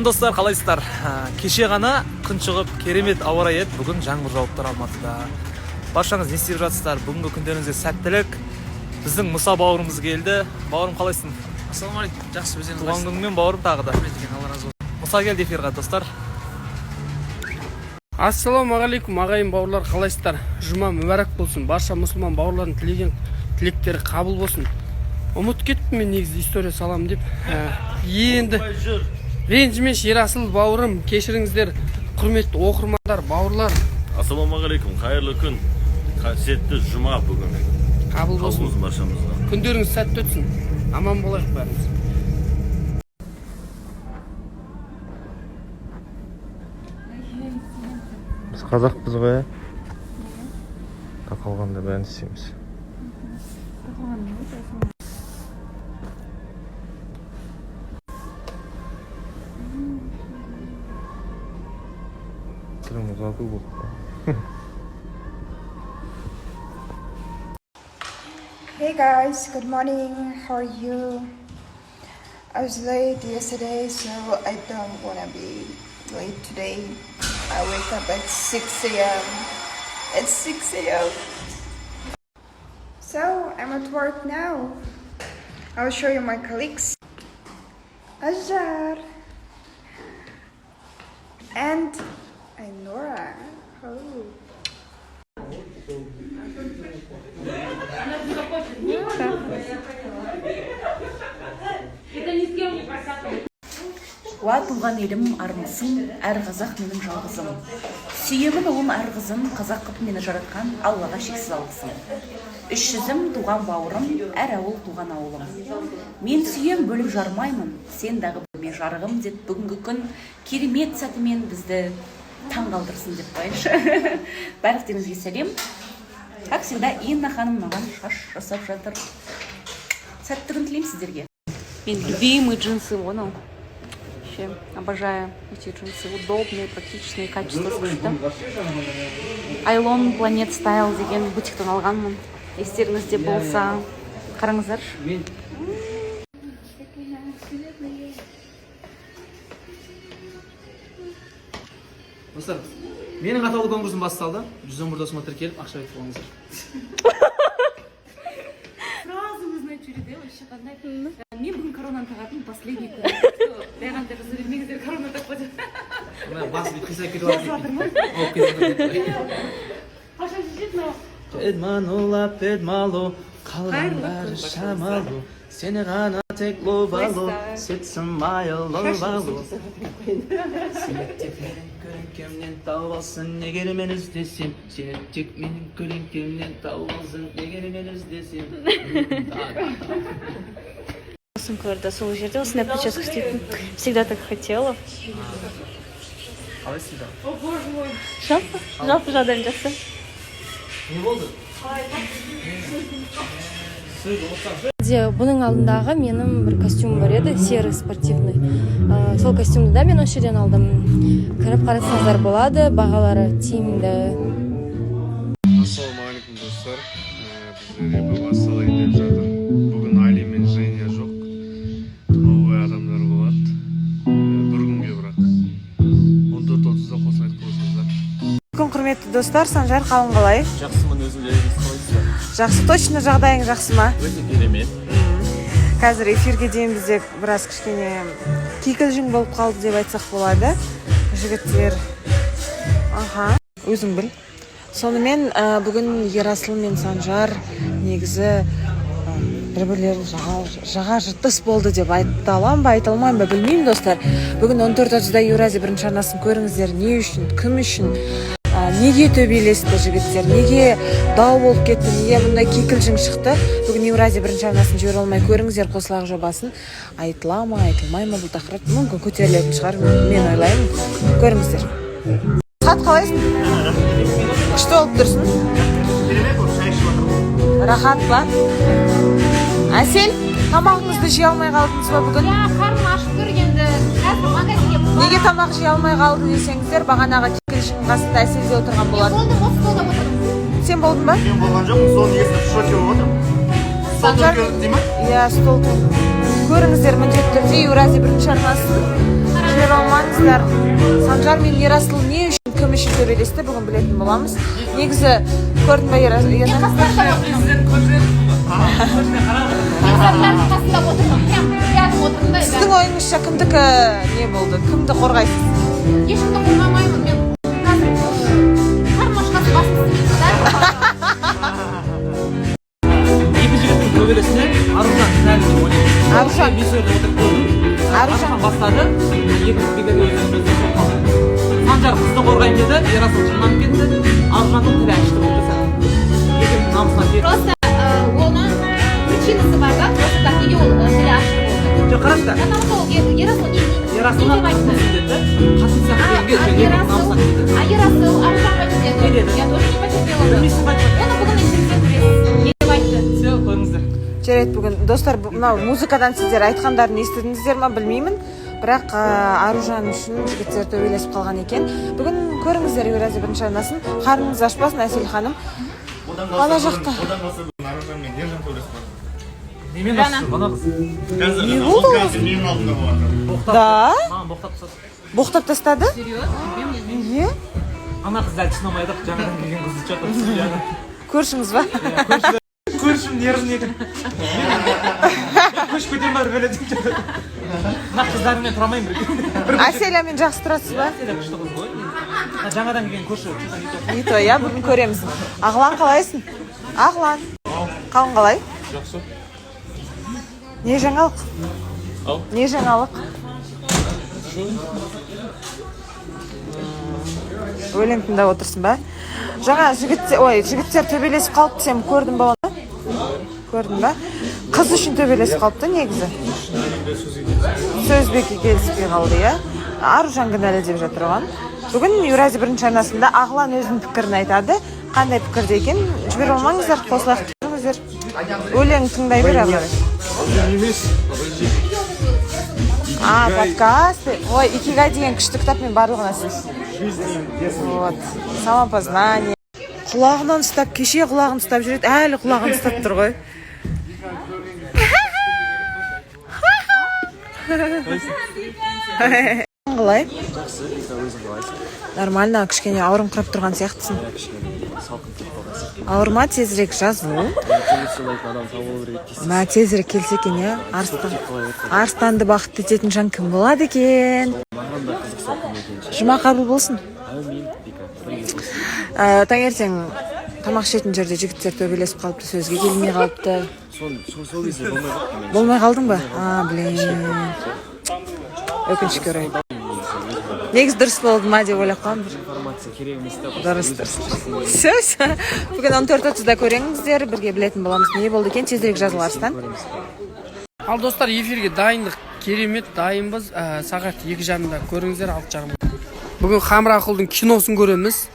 Салам достар, қалайсыздар? Кеше ғана күн шығып, керемет ауа райы еді. Бүгін жаңбыр жауып тұр Алматыда. Баршаңыз не істеп жатсыздар? Бүгінгі күндеріңізге сәттілік. Біздің Мұса бауырымыз келді. Бауырым, қалайсың? Ассалаумағалейкум. Жақсы, өзіңіз қалайсыз? Туған күніңмен бауырым тағы да. Алла разы болсын. Мұса келді эфирға достар. Ассалаумағалейкум ағайын бауырлар, қалайсыздар? Жұма мүбәрәк болсын. Барша мұсылман бауырлардың тілеген тілектері қабыл болсын. Ұмыт кеттім мен негізі история салам деп. Енді ренжімеш Ерасыл бауырым, кешіріңіздер. Құрметті оқырмандар, бауырлар. Ассалаумағалейкум, қайырлы күн. Қасиетті жұма бүгін. Қабыл болсын. Қалыңыз баршамызға. Күндеріңіз сәтті өтсін. Аман болайық бәріміз. Біз қазақпыз ғой, қалғанда бәрін істейміз. Тіліміз алды болды. Hey guys, good morning. How are you? I was late yesterday, so I don't want to be late today. I wake up at 6 a.m. It's 6 a.m. So I'm at work now. I'll show you my colleagues. Azhar and Nora. Oh. Уа туған елім армысың, әр қазақ менің жалғызым. Сүйемін ұлым әр қызым, қазақ қып мені жаратқан Аллаға шексіз алғысым. Үш жүзім туған бауырым, әр ауыл туған ауылым. Мен сүйем бөліп жармаймын, сен дағы бөлме жарығым деп бүгінгі күн керемет сәтімен бізді таң қалдырсын деп қойшы. Барлықтарыңызға сәлем. Как всегда, Инна ханым маған шаш жасап жатыр. Сәтті күн тілеймін сіздерге. Мен любимые джинсы, вон он. Вообще обожаю эти джинсы. Удобные, практичные, качество скрыто. Айлон Planet Style деген бутиктен алғанмын. Естеріңізде болса, қараңыздар. Достар, менің атаулы конкурсым басталды. 111 досыма тіркеліп, ақша айтып болыңыздар. Сразу узнать череды, вообще қандай. Мен бүгін коронаны тағатын последний күн. Бәғанды қызы бермеңіздер, корона тақпады. Басы бет қисайып кетіп алып. Қашан шешет мынау? Педманула, педмалу, қалған бәрі шамалу. Сені ғана тек лобалу, сетсім майыл лобалу. Сені тек менің көлеңкемнен тауып алсын, егер мен іздесем. Сені тек менің көлеңкемнен тауып алсын, егер мен іздесем. Когда сол жерде осындай прическа істейтін. Всегда так хотела. Қалай істейді? О, боже мой. Жалпы жағдайым жақсы. Не болды? Бұның алдындағы менің бір костюм бар еді, серый спортивный. Сол костюмды да мен осы жерден алдым. Кіріп қарасаңыздар болады, бағалары тиімді. Ассалаумағалейкум достар. Біздерге баба салайын деп жатыр. Бүгін Али мен Женя жоқ. Новый адамдар болады. Бір күнге бірақ. 14:30-да қосайық болсаңыздар. Бүгін құрметті достар, Санжар қалың қалай? Жақсымын, өзіңдеріңіз қалайсыздар? Жақсы, точно жағдайың жақсы ма? Өте керемет. Қазір эфирге дейін бізде біраз кішкене кикілжің болып қалды деп айтсақ болады. Жігіттер. Аха, өзің біл. Сонымен бүгін Ерасыл мен Санжар негізі бір-бірлерін жаға жыртыс болды деп айта аламын ба, айта алмаймын ба, білмеймін достар. Бүгін 14:30-да Еуразия бірінші арнасын көріңіздер. Не үшін, кім үшін, неге төбелесті жігіттер, неге дау болып кетті, неге бұндай кикілжің шықты. Бүгін Еуразия бірінші арнасын жібере алмай көріңіздер қосылақ жобасын. Айтыла ма, айтылмай ма, бұл тақырып мүмкін көтерілетін шығар, мен ойлаймын. Көріңіздер. Сат қалайсың? Күшті болып тұрсың? Рахат па? Әсел, тамағыңызды жей алмай қалдыңыз ба бүгін? Қарым ашып көргенді, қазір магазинге бұл. Неге тамақ жей алмай қалды десеңіздер, бағанағы кикілжің қасында Әселде отырған болады. Сен болдың ба? Мен болған жоқпын, соны естіп шоке болып отырмын. Санжар Дей ма? Иә, стол көріңіздер міндетті түрде Еуразия бірінші арнасын жібере алмай саламатсыздар. Санжар мен Ерасыл не үшін кім үшін төбелесті бүгін білетін боламыз. Негізі көрдің бе Ерасыл? Сіздің ойыңызша кімдікі не болды? Кімді қорғайсыз? Ешкімді қорғамаймын мен. Қазір қармашқасы басын Екі жігіттің төбелесіне Аружан кінәлі деп ойлаймын. Аружан. Мен сөйлеп отырып көрдім. Аружан бастады. Екі спикер өзі қалды. Санжар қызды қорғаймын деді, Ерасыл жынданып кетті. Аружанның тілі ашты болды сәл. Екеуінің намысына берді. Просто оның причинасы бар да, просто так неге ол тілі ашық болды. Жоқ, қараңыздар. Потому что Ерасыл не Ерасылға деп айтты. қатысың деді. Қатысың дегенге екеуінің намысына кетті. Ерасыл Аружанға не Не деді? деді? Я тоже не потерпела. Білмейсің ба? Оны бүгін эфирден білесіз. Не деп айтты? Все, қойыңыздар. Жарайды, бүгін достар, мынау музыкадан сіздер айтқандарын естідіңіздер ма білмеймін. Бірақ Аружан үшін жігіттер төбелесіп қалған екен. Бүгін көріңіздер Еуразия бірінші арнасын. Қарныңыз ашпасын, Әсел ханым. Ана жақта. Одан қалса бүгін Аружан мен Ержан төбелесіп қалды. Немен ашты, бана қыз. Қазір Не болды ол? қазір менің алдымда болады. Да? Маған боқтап тастады. Боқтап тастады? Неге? Ана қыз дәл түсінамайды, жаңадан келген қызды что-то. Көршіңіз ба? Көршім нервный екен. Көш көтеріп барып өледі. Мына қыздармен тұра алмаймын бірге. Әселямен жақсы тұрасыз ба? Әселя күшті қыз ғой. Жаңадан келген көрші. Не то, я бүгін көреміз. Ағлан қалайсың? Ағлан. Қалың қалай? Жақсы. Не жаңалық? Ау. Не жаңалық? Өлең тыңдап отырсың ба? Жаңа жігіттер төбелесіп қалыпты, сен көрдің ба оны? Көрдің ба? Қыз үшін төбелесіп қалыпты негізі. Сөзбекке келіспей қалды, иә? Аружан кінәлі деп жатыр оған. Бүгін Еуразия бірінші арнасында Ағлан өзінің пікірін айтады. Қандай пікірде екен? Жібере алмаңыздар, қосылайық тұрыңыздар. Өлең тыңдай бер ағылар. Подкаст. Ой, икига деген күшті кітап, мен барлығына сөз. Вот. Самопознание. Құлағынан ұстап, кеше құлағын ұстап жүреді, әлі құлағын ұстап тұр ғой. Қалай? Нормально, кішкене ауырыңқырап тұрған сияқтысың. Ауырма, тезірек жазу. Тезірек келсе екен, иә? Арыстанды бақытты ететін жан кім болады екен? Жұма қабыл болсын. Таңертең тамақ ішетін жерде жігіттер төбелесіп қалыпты, сөзге келмей қалыпты. Болмай қалдың ба? Блин. Өкінішке орай. Негіз дұрыс болды ма деп ойлап қалдым. Дұрыс. Все. Бүгін 14:30-да көреңіздер, бірге білетін боламыз. Не болды екен, тезірек жазыл Арыстан. Ал достар, эфирге дайындық керемет, дайынбыз. Сағат 2:30-да көріңіздер, 6:30. Бүгін Хамрақұлдың киносын көреміз.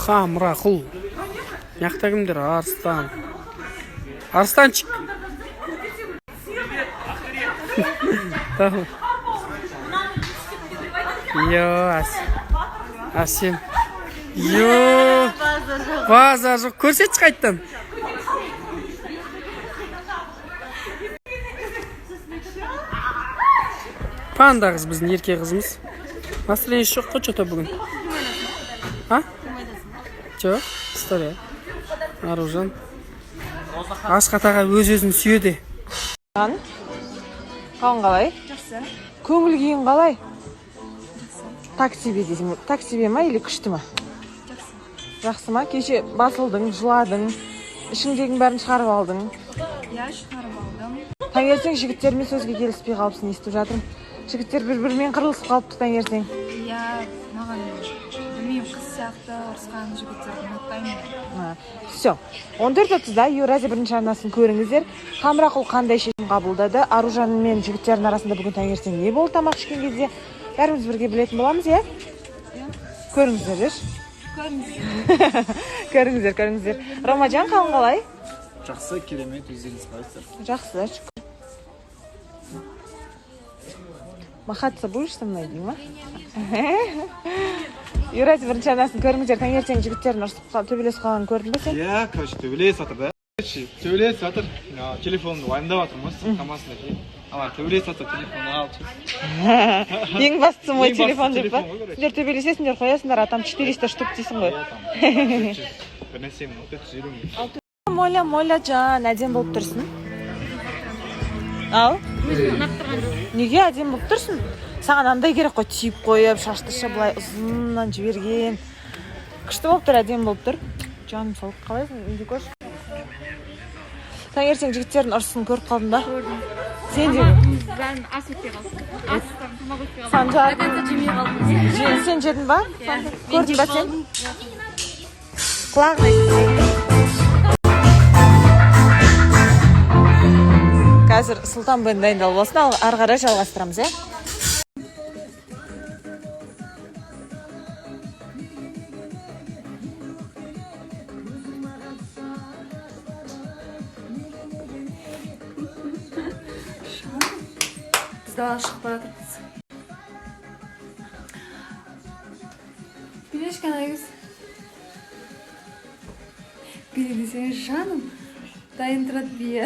Хамрақұл. Яқта кімдер? Арыстан. Арыстанчик. Йо, Асем. Йо, база жоқ. Көрсетші қайттан. Панда қыз біздің ерке қызымыз. Настроение жоқ қой что-то бүгін. Жоқ, история. Аружан. Асқат аға өз-өзін сүйеді. Қалың қалай? Жақсы. Көңіл күйің қалай? Таксибе дейсің, таксибе ма или күшті ма? Жақсы ма? Кеше басылдың, жыладың, ішіңдегің бәрін шығарып алдың. Я шығарып алдым. Таңертең жігіттермен сөзге келіспей қалыпсың, естіп жатырмын. Жігіттер бір-бірімен қырылысып қалыпты таңертең. Я маған білмеймін, қыз сияқты ұрысқан жігіттерді ұнатпаймын. Все. 14:30-да Еуразия бірінші арнасын көріңіздер. Хамрақұл қандай шешім қабылдады? Аружан мен жігіттердің арасында бүгін таңертең не болды тамақ ішкен кезде? Бәріміз бірге білетін боламыз, иә? Көріңіздер, көріңіздер. Ромаджан, қалың қалай? Жақсы, керемет, өздеріңіз қалайсыздар? Жақсы, шүкір. Махаться будешь со мной, Дима? Еуразия бірінші арнасын көріңіздер. Таңертең жігіттердің ұрысып төбелесіп қалғанын көрдің бе сен? Иә, короче, төбелесіп жатыр да. короче төбелесіп жатыр телефонды уайымдап жатырмыз камасында кейін ана төбелесіп жатыр телефонды алып Ең бастысы мой Ең бастысы телефон деп па? телефон ғой, короче. Сендер төбелесесіңдер, қоясыңдар, а там 400 штук дейсің ғой. бір нәрсе 420 Моля жан, әдем болып тұрсың. Ал? Неге әдем болып тұрсың? Саған андай керек қой, түйіп қойып, шашты былай ұзыннан жіберген. Күшті болып тұр, әдем болып тұр. Жаным салып қалайсың, үйде көрші. Таңертең жігіттердің ұрысын көріп қалдың ба? Сен де? Ben ас өтпей қалдым. Тамақ өтпей қалдым. Санжар. Жемей қалдым. Сен жедің ба? Көрдің ба сен? Құлағын айтып. Қазір Сұлтан бойын дайындалып болсын, ал ары қарай жалғастырамыз, е? Далаға шығып бара жатырмыз. Билешка Айгүз. Бие десең жаным. Дайын тұрады бие.